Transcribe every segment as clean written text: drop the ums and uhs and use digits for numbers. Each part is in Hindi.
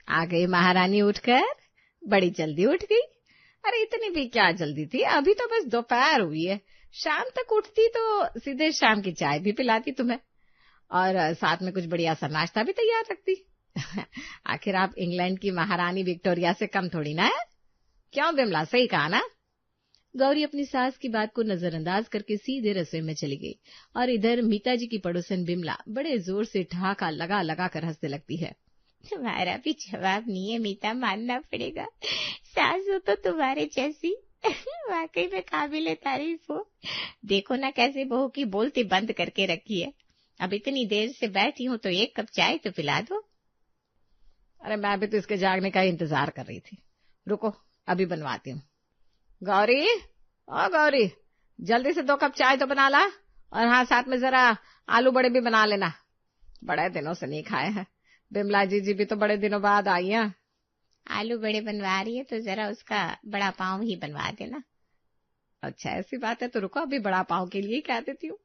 आ गई महारानी उठकर। बड़ी जल्दी उठ गई। अरे इतनी भी क्या जल्दी थी, अभी तो बस दोपहर हुई है। शाम तक उठती तो सीधे शाम की चाय भी पिलाती तुम्हें, और साथ में कुछ बढ़िया सा नाश्ता भी तैयार रखती। आखिर आप इंग्लैंड की महारानी विक्टोरिया से कम थोड़ी ना है। क्यों बिमला, सही कहा ना? गौरी अपनी सास की बात को नजरअंदाज करके सीधे रसोई में चली गई, और इधर मीता जी की पड़ोसन बिमला बड़े जोर से ठहाका लगा लगा कर हंसने लगती है। तुम्हारा भी जवाब नहीं है मीता, मानना पड़ेगा। सास हो तो तुम्हारे जैसी। वाकई में काबिले तारीफ हो। देखो ना कैसे बहू की बोलती बंद करके रखी है। अब इतनी देर से बैठी हूँ तो एक कप चाय तो पिला दो। अरे मैं भी तो इसके जागने का इंतजार कर रही थी। रुको अभी बनवाती हूँ। गौरी, ओ गौरी, जल्दी से 2 कप चाय तो बना ला, और हाँ साथ में जरा आलू बड़े भी बना लेना। बड़े दिनों से नहीं खाए हैं। बिमला जी भी तो बड़े दिनों बाद आई हैं। आलू बड़े बनवा रही है तो जरा उसका बड़ा पाव ही बनवा देना। अच्छा ऐसी बात है तो रुको अभी बड़ा पाव के लिए कह देती हूँ।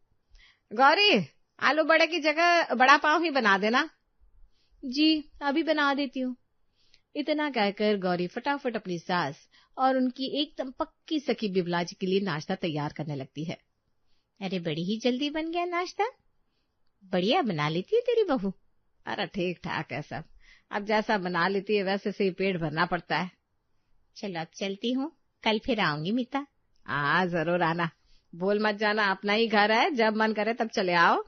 गौरी, आलू बड़े की जगह बड़ा पाव ही बना देना। जी अभी बना देती हूँ। इतना कहकर गौरी फटाफट अपनी सास और उनकी एकदम पक्की सखी बिमला जी के लिए नाश्ता तैयार करने लगती है। अरे बड़ी ही जल्दी बन गया नाश्ता। बढ़िया बना लेती है तेरी बहू। अरे ठीक ठाक है सब, अब जैसा बना लेती है वैसे से ही पेट भरना पड़ता है। चलो अब चलती हूँ, कल फिर आऊंगी मीता। हाँ जरूर आना, बोल मत जाना, अपना ही घर है, जब मन करे तब चले आओ।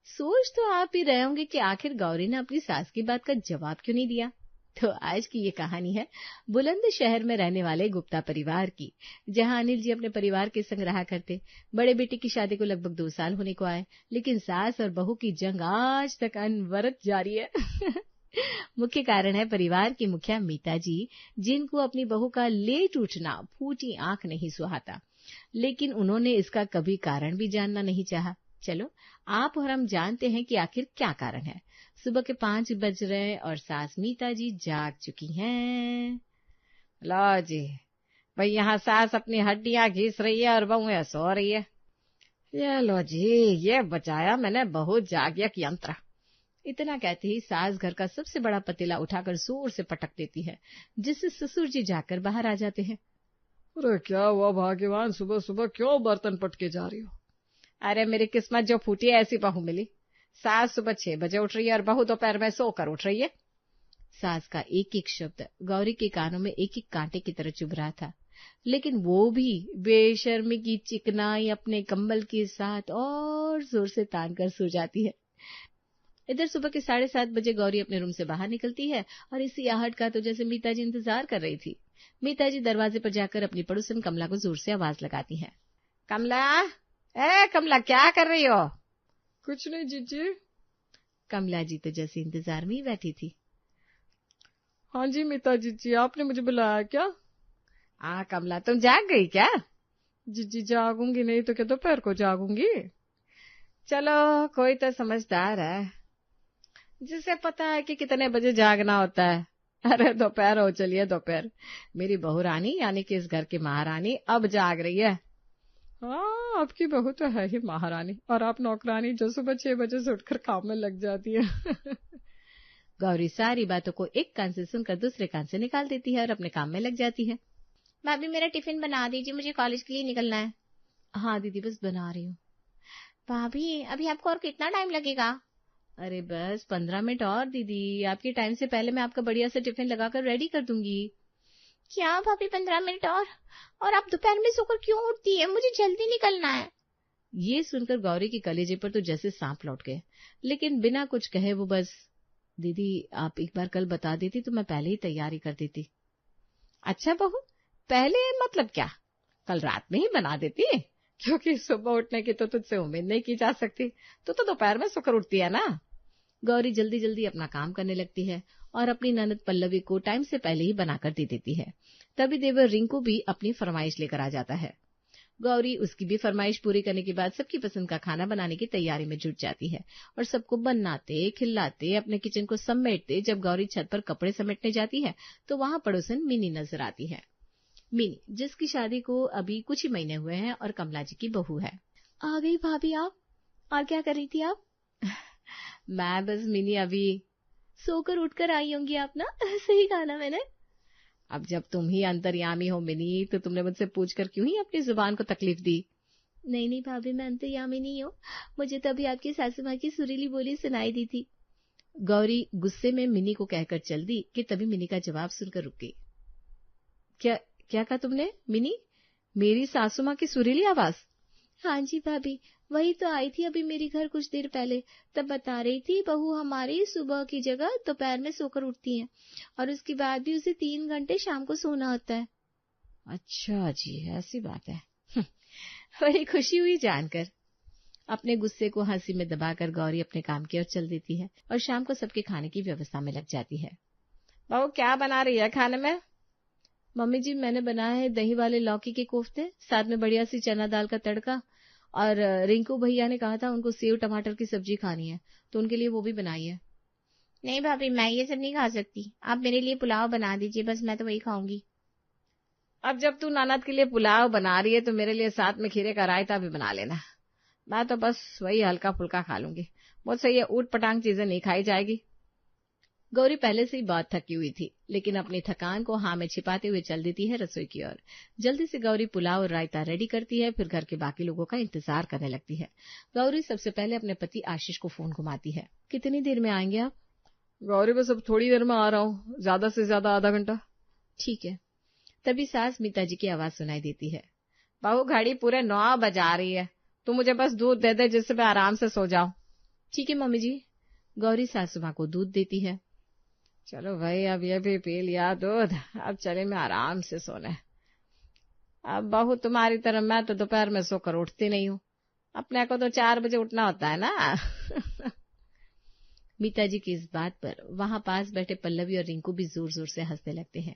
सोच तो आप ही रहे होंगे कि आखिर गौरी ने अपनी सास की बात का जवाब क्यों नहीं दिया। तो आज की ये कहानी है बुलंद शहर में रहने वाले गुप्ता परिवार की, जहां अनिल जी अपने परिवार के संग रहा करते। बड़े बेटे की शादी को लगभग 2 साल होने को आए, लेकिन सास और बहू की जंग आज तक अनवरत जारी है। मुख्य कारण है परिवार की मुखिया मीता जी, जिनको अपनी बहू का लेट उठना फूटी आंख नहीं सुहाता, लेकिन उन्होंने इसका कभी कारण भी जानना नहीं चाहा। चलो आप और हम जानते हैं कि आखिर क्या कारण है। सुबह के 5 बज रहे और सास मीता जी जाग चुकी हैं। लो जी, भाई यहाँ सास अपनी हड्डियां घिस रही है और बहू सो रही है। ये लो जी, ये बचाया मैंने बहुत जागयक यंत्र। इतना कहते ही सास घर का सबसे बड़ा पतीला उठाकर जोर से पटक देती है, जिससे ससुर जी जाकर बाहर आ जाते हैं। अरे क्या हुआ भाग्यवान, सुबह सुबह क्यों बर्तन पटके जा रही हो? अरे मेरी किस्मत जो फूटी है ऐसी बहू मिली। सास सुबह 6 बजे उठ रही है और बहू दोपहर में सोकर उठ रही है। सास का एक एक शब्द गौरी के कानों में एक एक कांटे की तरह चुभ रहा था, लेकिन वो भी बेशर्मी की चिकनाई अपने कंबल के साथ और जोर से तान कर सो जाती है। इधर सुबह के 7:30 बजे गौरी अपने रूम से बाहर निकलती है, और इसी आहट का तो जैसे मीता जी इंतजार कर रही थी। मीता जी दरवाजे पर जाकर अपनी पड़ोसन कमला को जोर से आवाज लगाती है। कमला, ए कमला, क्या कर रही हो? कुछ नहीं जीजी। कमला जी तो जैसे इंतजार में ही बैठी थी। हाँ जी मीता जीजी, आपने मुझे बुलाया क्या? हाँ कमला, तुम जाग गई क्या? जीजी जागूंगी नहीं तो क्या दोपहर को जागूंगी। चलो कोई तो समझदार है जिसे पता है कि कितने बजे जागना होता है। अरे दोपहर हो, चलिए दोपहर। मेरी बहू रानी यानी कि इस घर की महारानी अब जाग रही है। हाँ आपकी बहू तो है ही महारानी, और आप नौकरानी जो सुबह 6 बजे से उठकर काम में लग जाती है। गौरी सारी बातों को एक कान से सुनकर दूसरे कान से निकाल देती है और अपने काम में लग जाती है। भाभी मेरा टिफिन बना दीजिए, मुझे कॉलेज के लिए निकलना है। हाँ दीदी बस बना रही हूँ। भाभी अभी आपको और कितना टाइम लगेगा? अरे बस 15 मिनट और दीदी, आपके टाइम से पहले मैं आपका बढ़िया से टिफिन लगाकर रेडी कर दूंगी। क्या भाभी 15 मिनट और आप दोपहर में सोकर क्यों उठती है? मुझे जल्दी निकलना है। ये सुनकर गौरी के कलेजे पर तो जैसे सांप लौट गए, लेकिन बिना कुछ कहे वो बस, दीदी आप एक बार कल बता देती तो मैं पहले ही तैयारी कर देती। अच्छा बहू, पहले मतलब क्या? कल रात में ही बना देती, क्योंकि सुबह उठने की तो तुझसे उम्मीद नहीं की जा सकती। तो दोपहर में सोकर उठती है ना। गौरी जल्दी जल्दी अपना काम करने लगती है और अपनी ननद पल्लवी को टाइम से पहले ही बनाकर दे देती है। तभी देवर रिंकू भी अपनी फरमाइश लेकर आ जाता है। गौरी उसकी भी फरमाइश पूरी करने के बाद सबकी पसंद का खाना बनाने की तैयारी में जुट जाती है, और सबको बनाते खिलाते अपने किचन को समेटते जब गौरी छत पर कपड़े समेटने जाती है तो वहां पड़ोसन मिनी नजर आती है। मिनी, जिसकी शादी को अभी कुछ ही महीने हुए हैं और कमला जी की बहू है। आ गई भाभी आप, और क्या कर रही थी आप? मैं बस मिनी अभी सोकर उठकर आई होंगी आप ना। सही कहा ना मैंने? अब जब तुम ही अंतर्यामी हो मिनी, तो तुमने मुझसे पूछकर क्यों ही अपनी जुबान को तकलीफ दी? नहीं नहीं भाभी, मैं अंतर्यामी नहीं हूँ। मुझे तो अभी आपकी सासू माँ की सुरीली बोली सुनाई दी थी। गौरी गुस्से में मिनी को कहकर चल दी कि तभी मिनी का जवाब सुनकर रुक गई। क्या क्या कहा तुमने मिनी? मेरी सासू माँ की सुरीली आवाज? हाँ जी भाभी, वही तो आई थी अभी मेरे घर कुछ देर पहले। तब बता रही थी बहू हमारी सुबह की जगह दोपहर में सोकर उठती है, और उसके बाद भी उसे 3 घंटे शाम को सोना होता है। अच्छा जी, ऐसी बात है। बड़ी खुशी हुई जानकर। अपने गुस्से को हंसी में दबाकर गौरी अपने काम की ओर चल देती है और शाम को सबके खाने की व्यवस्था में लग जाती है। बहू क्या बना रही है खाने में? मम्मी जी, मैंने बनाया है दही वाले लौकी के कोफ्ते, साथ में बढ़िया सी चना दाल का तड़का, और रिंकू भैया ने कहा था उनको सेव टमाटर की सब्जी खानी है, तो उनके लिए वो भी बनाई है। नहीं भाभी, मैं ये सब नहीं खा सकती। आप मेरे लिए पुलाव बना दीजिए, बस मैं तो वही खाऊंगी। अब जब तू ननद के लिए पुलाव बना रही है तो मेरे लिए साथ में खीरे का रायता भी बना लेना। मैं तो बस वही हल्का फुल्का खा लूंगी, मुझसे ये ऊट पटांग चीजें नहीं खाई जाएगी। गौरी पहले से ही बहुत थकी हुई थी, लेकिन अपनी थकान को हाँ में छिपाते हुए चल देती है रसोई की ओर। जल्दी से गौरी पुलाव और रायता रेडी करती है, फिर घर के बाकी लोगों का इंतजार करने लगती है। गौरी सबसे पहले अपने पति आशीष को फोन घुमाती है। कितनी देर में आएंगे आप? गौरी बस अब थोड़ी देर में आ रहा हूँ, ज्यादा से ज्यादा आधा घंटा। ठीक है। तभी सास मीता जी की आवाज सुनाई देती है। बहू, घड़ी पूरे 9 बजा रही है, तू मुझे बस दूध दे दे जिससे मैं आराम से सो जाऊं। ठीक है मम्मी जी। गौरी सासू माँ को दूध देती है। चलो भाई, अब ये भी पी लिया दूध, अब चले मैं आराम से सोने। अब बहू तुम्हारी तरह मैं तो दोपहर में सोकर उठती नहीं हूँ, अपने को तो 4 बजे उठना होता है ना। मीता जी की इस बात पर वहां पास बैठे पल्लवी और रिंकू भी जोर जोर से हंसने लगते हैं।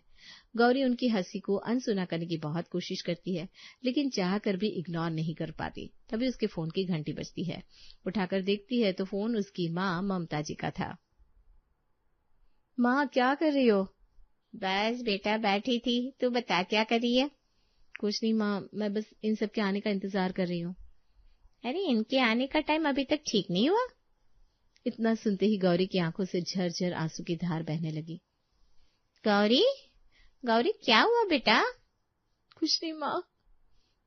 गौरी उनकी हंसी को अनसुना करने की बहुत कोशिश करती है, लेकिन चाहकर भी इग्नोर नहीं कर पाती। तभी उसके फोन की घंटी बजती है। उठाकर देखती है तो फोन उसकी माँ ममता जी का था। माँ, क्या कर रही हो? बस बेटा बैठी थी, तू बता क्या कर रही है? कुछ नहीं माँ, मैं बस इन सब के आने का इंतजार कर रही हूँ। अरे, इनके आने का टाइम अभी तक ठीक नहीं हुआ? इतना सुनते ही गौरी की आंखों से झरझर आंसू की धार बहने लगी। गौरी, गौरी क्या हुआ बेटा? कुछ नहीं माँ।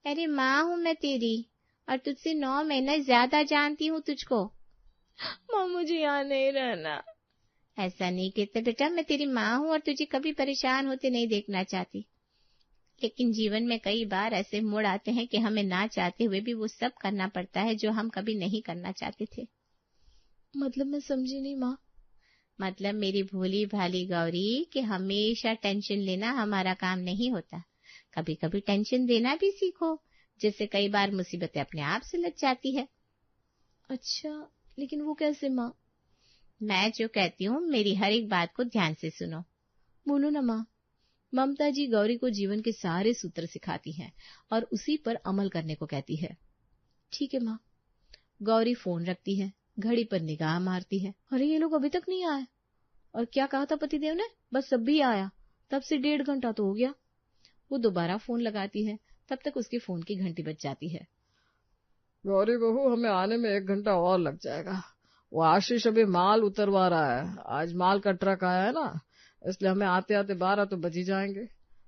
अरे माँ हूँ मैं तेरी, और तुझसे 9 महीना ज्यादा जानती हूँ तुझको। माँ, मुझे यहाँ नहीं रहना। ऐसा नहीं कहते बेटा, मैं तेरी माँ हूँ और तुझे कभी परेशान होते नहीं देखना चाहती, लेकिन जीवन में कई बार ऐसे मोड़ आते हैं कि हमें ना चाहते हुए भी वो सब करना पड़ता है जो हम कभी नहीं करना चाहते थे। मतलब मैं समझी नहीं माँ। मतलब मेरी भोली भाली गौरी कि हमेशा टेंशन लेना हमारा काम नहीं होता, कभी कभी टेंशन देना भी सीखो, जिससे कई बार मुसीबतें अपने आप सुलझ जाती है। अच्छा, लेकिन वो कैसे माँ? मैं जो कहती हूँ मेरी हर एक बात को ध्यान से सुनो। बोलो ना माँ। ममता जी गौरी को जीवन के सारे सूत्र सिखाती हैं और उसी पर अमल करने को कहती है। ठीक है माँ। गौरी फोन रखती है, घड़ी पर निगाह मारती है। अरे, ये लोग अभी तक नहीं आए। और क्या कहा था पतिदेव ने? बस अब भी आया, तब से 1.5 घंटा तो हो गया। वो दोबारा फोन लगाती है, तब तक उसके फोन की घंटी बज जाती है। गौरी बहू, हमें आने में 1 घंटा और लग जाएगा। वो आशीष अभी माल उतरवा रहा है, आज माल का ट्रक आया है ना, इसलिए हमें आते आते 12 तो बज ही जाएंगे।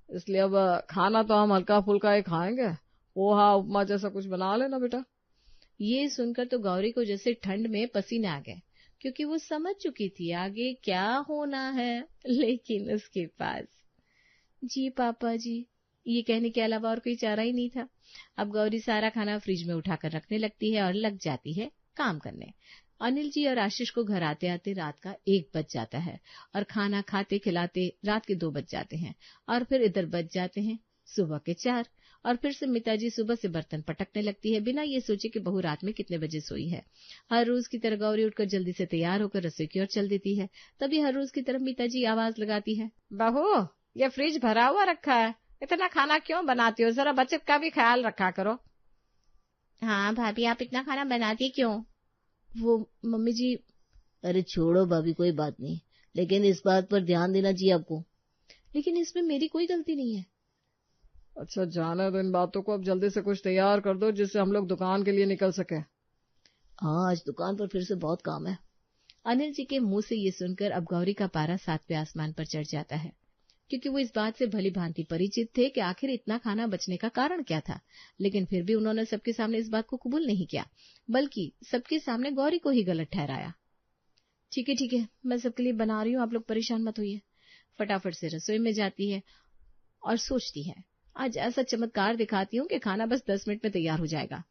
इसलिए अब खाना तो हम हल्का फुल्का ही खाएंगे, पोहा उपमा जैसा कुछ बना लेना बेटा। ये सुनकर तो गौरी को जैसे ठंड में पसीने आ गए, क्योंकि वो समझ चुकी थी आगे क्या होना है, लेकिन उसके पास जी पापा जी, ये कहने के अलावा और कोई चारा ही नहीं था। अब गौरी सारा खाना फ्रिज में उठाकर रखने लगती है और लग जाती है काम करने। अनिल जी और आशीष को घर आते आते रात का 1 बज जाता है और खाना खाते खिलाते रात के 2 बज जाते हैं, और फिर इधर बज जाते हैं सुबह के 4, और फिर से मिताजी सुबह से बर्तन पटकने लगती है बिना ये सोचे कि बहू रात में कितने बजे सोई है। हर रोज की तरह गौरी उठकर जल्दी से तैयार होकर रसोई की ओर चल देती है। तभी हर रोज की तरह मिताजी आवाज लगाती है। बहू, ये फ्रिज भरा हुआ रखा है, इतना खाना क्यों बनाती हो? जरा बचत का भी ख्याल रखा करो। हाँ भाभी, आप इतना खाना बनाती क्यों? वो मम्मी जी। अरे छोड़ो भाभी, कोई बात नहीं, लेकिन इस बात पर ध्यान देना चाहिए आपको। लेकिन इसमें मेरी कोई गलती नहीं है। अच्छा, जाना तो इन बातों को, अब जल्दी से कुछ तैयार कर दो जिससे हम लोग दुकान के लिए निकल सके। हाँ, आज दुकान पर फिर से बहुत काम है। अनिल जी के मुंह से ये सुनकर अब गौरी का पारा 7वें आसमान पर चढ़ जाता है, क्योंकि वो इस बात से भली भांति परिचित थे कि आखिर इतना खाना बचने का कारण क्या था। लेकिन फिर भी उन्होंने सबके सामने इस बात को कबूल नहीं किया, बल्कि सबके सामने गौरी को ही गलत ठहराया। ठीक है, मैं सबके लिए बना रही हूँ, आप लोग परेशान मत होइए। फटाफट से रसोई में जाती है और सोचती है, आज ऐसा चमत्कार दिखाती हूँ कि खाना बस 10 मिनट में तैयार हो जाएगा।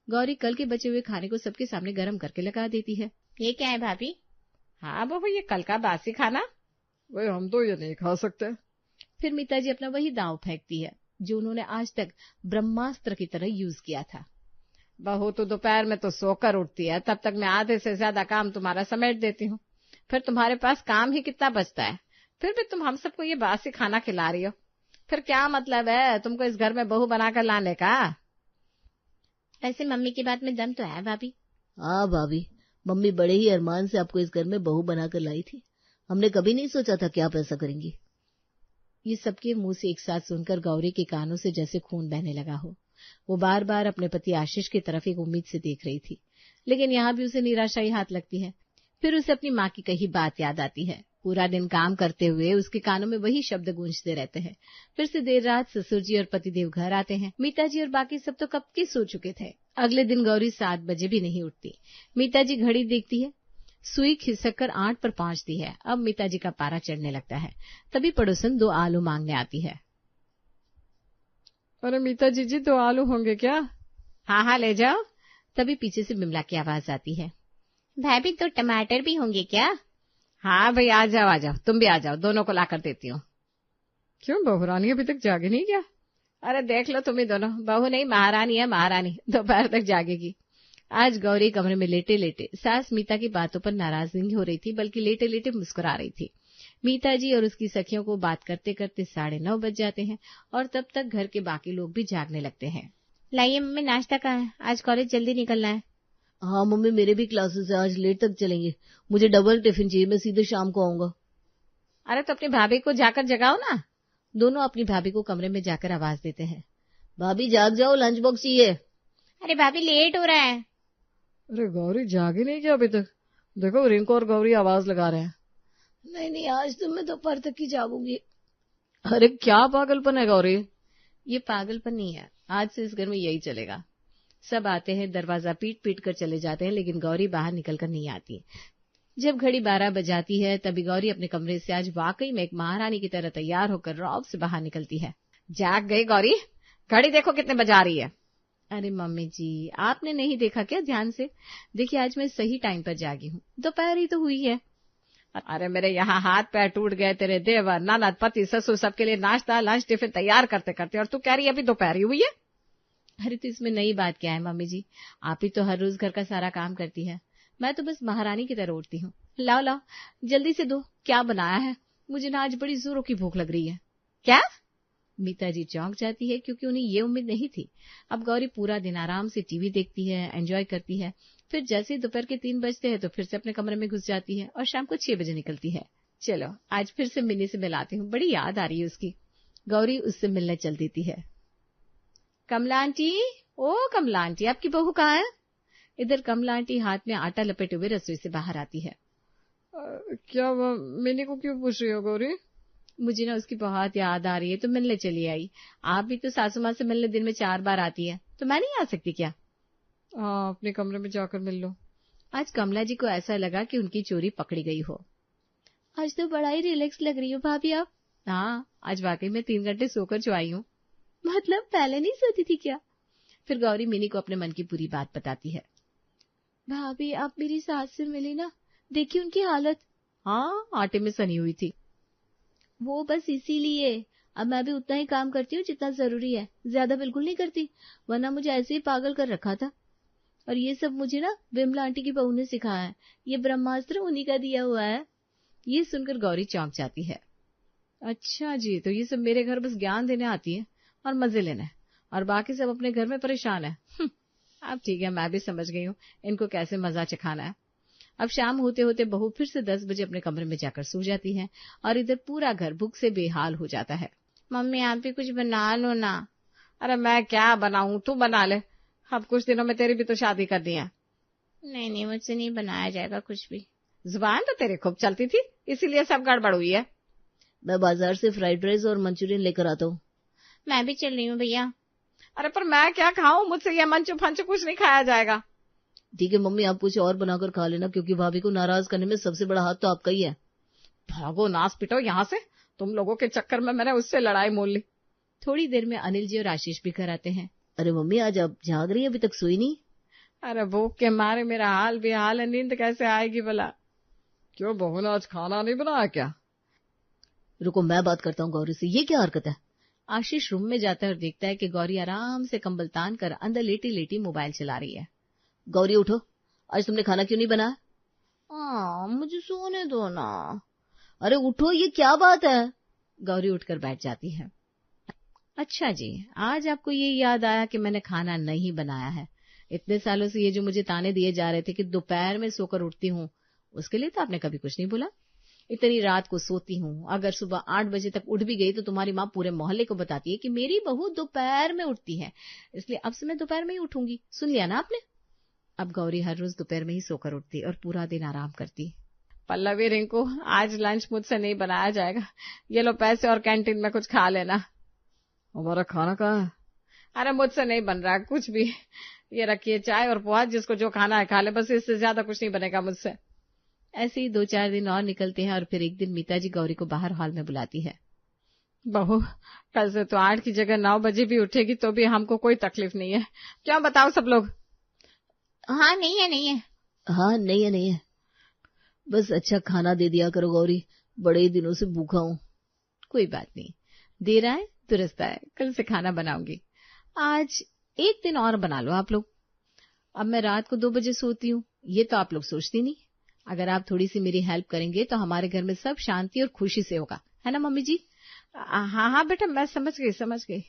गौरी कल के बचे हुए खाने को सबके सामने गर्म करके लगा देती है। ये क्या है भाभी? हाँ बहू, ये कल का बासी खाना। भाई हम तो ये नहीं खा सकते। फिर मीता जी अपना वही दांव फेंकती है जो उन्होंने आज तक ब्रह्मास्त्र की तरह यूज किया था। बहू तो दोपहर में तो सोकर उठती है, तब तक मैं आधे से ज्यादा काम तुम्हारा समेट देती हूँ। फिर तुम्हारे पास काम ही कितना बचता है, फिर भी तुम हम सबको ये बासी खाना खिला रही हो। फिर क्या मतलब है तुमको इस घर में बहू बनाकर लाने का? ऐसे मम्मी की बात में दम तो है भाभी। हाँ भाभी, मम्मी बड़े ही अरमान से आपको इस घर में बहू बनाकर लाई थी। हमने कभी नहीं सोचा था कि आप ऐसा करेंगी। ये सबके मुंह से एक साथ सुनकर गौरी के कानों से जैसे खून बहने लगा हो। वो बार बार अपने पति आशीष की तरफ एक उम्मीद से देख रही थी, लेकिन यहाँ भी उसे निराशा ही हाथ लगती है। फिर उसे अपनी माँ की कही बात याद आती है। पूरा दिन काम करते हुए उसके कानों में वही शब्द गूंजते रहते हैं। फिर से देर रात ससुर जी और पतिदेव घर आते हैं। मीता जी और बाकी सब तो कब के सो चुके थे। अगले दिन गौरी 7 बजे भी नहीं उठती। मीता जी घड़ी देखती है, सुई खिसक कर 8 पर पहुंचती है। अब मीता जी का पारा चढ़ने लगता है। तभी पड़ोसन 2 आलू मांगने आती है। अरे मीता जी 2 आलू होंगे क्या? हाँ ले जाओ। तभी पीछे से बिमला की आवाज आती है। भाभी 2 टमाटर भी होंगे क्या? हाँ भाई, आ जाओ, तुम भी आ जाओ, दोनों को ला कर देती हूँ। क्यों बहुरानी अभी तक जागी नहीं क्या? अरे देख लो तुम ही दोनों, बहू नहीं महारानी है, महारानी दोपहर तक जागेगी। आज गौरी कमरे में लेटे लेटे सास मीता की बातों पर नाराज नहीं हो रही थी, बल्कि लेटे लेटे मुस्कुरा रही थी। मीता जी और उसकी सखियों को बात करते करते 9:30 बज जाते हैं और तब तक घर के बाकी लोग भी जागने लगते हैं। लाइए मम्मी, नाश्ता कहाँ है? आज कॉलेज जल्दी निकलना है। हाँ मम्मी, मेरे भी क्लासेस है, आज लेट तक चलेंगे। मुझे डबल टिफिन चाहिए, मैं सीधे शाम को आऊंगा। अरे तो अपनी भाभी को जाकर जगाओ ना। दोनों अपनी भाभी को कमरे में जाकर आवाज देते हैं। भाभी जाग जाओ, लंच बॉक्स चाहिए। अरे भाभी लेट हो रहा है। अरे गौरी जागी नहीं क्या अभी तक? देखो रिंकू और गौरी आवाज लगा रहे हैं। नहीं, आज तो मैं दोपहर तक ही जागूंगी। अरे क्या पागलपन है गौरी? ये पागलपन नहीं है, आज से इस घर में यही चलेगा। सब आते हैं, दरवाजा पीट पीट कर चले जाते हैं, लेकिन गौरी बाहर निकल कर नहीं आती। जब घड़ी 12 बजाती है तभी गौरी अपने कमरे से आज वाकई में एक महारानी की तरह तैयार होकर रौब से बाहर निकलती है। जाग गई गौरी, घड़ी देखो कितने बजा रही है। अरे मम्मी जी, आपने नहीं देखा क्या ध्यान से? देखिए आज मैं सही टाइम पर जागी हूँ, दोपहर ही तो हुई है। अरे मेरे यहाँ हाथ पैर टूट गए, तेरे देवर ननद पति ससुर सबके लिए नाश्ता लंच टिफिन तैयार करते करते, और तू कह रही है अभी दोपहर ही हुई है। अरे तो इसमें नई बात क्या है मम्मी जी, आप ही तो हर रोज घर का सारा काम करती है, मैं तो बस महारानी की तरह उठती हूँ। लाओ जल्दी से दो, क्या बनाया है? मुझे ना आज बड़ी जोरों की भूख लग रही है। क्या? मीता जी चौंक जाती है, क्योंकि उन्हें ये उम्मीद नहीं थी। अब गौरी पूरा दिन आराम से टीवी देखती है, एंजॉय करती है, फिर जैसे ही दोपहर के 3 बजते हैं तो फिर से अपने कमरे में घुस जाती है और शाम को 6 बजे निकलती है। चलो आज फिर से मिनी से मिलाती हूँ, बड़ी याद आ रही है उसकी। गौरी उससे मिलने चल देती है। कमला आंटी, ओ कमला आंटी, आपकी बहू कहाँ है? इधर कमला आंटी हाथ में आटा लपेटे हुए रसोई से बाहर आती है। क्या मिनी को क्यों पूछ रही हो गौरी? मुझे ना उसकी बहुत याद आ रही है तो मिलने चली आई। आप भी तो सासू माँ से मिलने दिन में 4 बार आती है, तो मैं नहीं आ सकती क्या? हाँ, अपने कमरे में जाकर मिल लो। आज कमला जी को ऐसा लगा कि उनकी चोरी पकड़ी गई हो। आज तो बड़ा ही रिलैक्स लग रही हो भाभी आप। हाँ, आज वाकई में 3 घंटे सोकर जो आई हूँ। मतलब पहले नहीं सोती थी क्या? फिर गौरी मिनी को अपने मन की पूरी बात बताती है। भाभी आप मेरी सास से मिली ना, देखी उनकी हालत। हाँ, आटे में सनी हुई थी। वो बस इसीलिए अब मैं भी उतना ही काम करती हूँ जितना जरूरी है, ज्यादा बिल्कुल नहीं करती, वरना मुझे ऐसे ही पागल कर रखा था। और ये सब मुझे ना विमला आंटी की बहू ने सिखाया है, ये ब्रह्मास्त्र उन्हीं का दिया हुआ है। ये सुनकर गौरी चौंक जाती है। अच्छा जी, तो ये सब मेरे घर बस ज्ञान देने आती है और मजे लेने, और बाकी सब अपने घर में परेशान है। अब ठीक है, मैं भी समझ गई हूँ इनको कैसे मजा चखाना है। अब शाम होते होते बहू फिर से 10 बजे अपने कमरे में जाकर सो जाती है और इधर पूरा घर भूख से बेहाल हो जाता है। मम्मी आप भी कुछ बना लो ना। अरे मैं क्या बनाऊं, तू बना ले, अब कुछ दिनों में तेरी भी तो शादी करनी है। नहीं मुझसे नहीं बनाया जाएगा कुछ भी। जुबान तो तेरी खूब चलती थी, इसीलिए सब गड़बड़ हुई है। मैं बाजार से फ्राइड राइस और मंचूरियन लेकर आता हूँ। मैं भी चल रही हूँ भैया। अरे पर मैं क्या खाऊं, मुझसे ये मंचू फंचू कुछ नहीं खाया जाएगा। ठीक है मम्मी, आप कुछ और बनाकर खा लेना, क्योंकि भाभी को नाराज करने में सबसे बड़ा हाथ तो आपका ही है। भागो नास पिटो यहाँ से, तुम लोगों के चक्कर में मैंने उससे लड़ाई मोल ली। थोड़ी देर में अनिल जी और आशीष भी घर आते हैं। अरे मम्मी, आज आप जाग रही हैं, अभी तक सोई नहीं? अरे भूख के मारे मेरा हाल भी हाल है, नींद कैसे आएगी भला। क्यों बहू ने आज खाना नहीं बनाया क्या? रुको, मैं बात करता हूँ गौरी से। ये क्या हरकत है? आशीष रूम में जाता है और देखता है कि गौरी आराम से कंबल तान कर अंदर लेटी लेटी मोबाइल चला रही है। गौरी उठो, आज तुमने खाना क्यों नहीं बनाया? मुझे सोने दो ना। अरे उठो, ये क्या बात है? गौरी उठकर बैठ जाती है। अच्छा जी, आज आपको ये याद आया कि मैंने खाना नहीं बनाया है। इतने सालों से ये जो मुझे ताने दिए जा रहे थे कि दोपहर में सोकर उठती हूँ, उसके लिए तो आपने कभी कुछ नहीं बोला। इतनी रात को सोती हूँ, अगर सुबह 8 बजे तक उठ भी गई तो तुम्हारी माँ पूरे मोहल्ले को बताती है कि मेरी बहू दोपहर में उठती है, इसलिए अब से मैं दोपहर में ही उठूंगी। सुन लिया ना आपने? अब गौरी हर रोज दोपहर में ही सोकर उठती और पूरा दिन आराम करती। पल्लवी, रिंकू, आज लंच मुझसे नहीं बनाया जाएगा, ये लो पैसे और कैंटीन में कुछ खा लेना। हमारा खाना कहाँ है? अरे मुझसे नहीं बन रहा कुछ भी, ये रखिए चाय और पोहा, जिसको जो खाना है खा ले, बस इससे ज्यादा कुछ नहीं बनेगा मुझसे। ऐसे ही 2-4 दिन और निकलते हैं और फिर एक दिन मीता जी गौरी को बाहर हॉल में बुलाती है। बहू, कल से तो 8 की जगह 9 बजे भी उठेगी तो भी हमको कोई तकलीफ नहीं है। क्यों बताओ सब लोग? हाँ नहीं है, नहीं है। हाँ नहीं है, नहीं है। बस अच्छा खाना दे दिया करो गौरी, बड़े ही दिनों से भूखा हूँ। कोई बात नहीं, देर आए दुरुस्त आए, कल से खाना बनाऊंगी। आज एक दिन और बना लो आप लोग। अब मैं रात को 2 बजे सोती हूँ, ये तो आप लोग सोचती नहीं। अगर आप थोड़ी सी मेरी हेल्प करेंगे तो हमारे घर में सब शांति और खुशी से होगा, है ना मम्मी जी? हाँ हाँ बेटा, मैं समझ गई।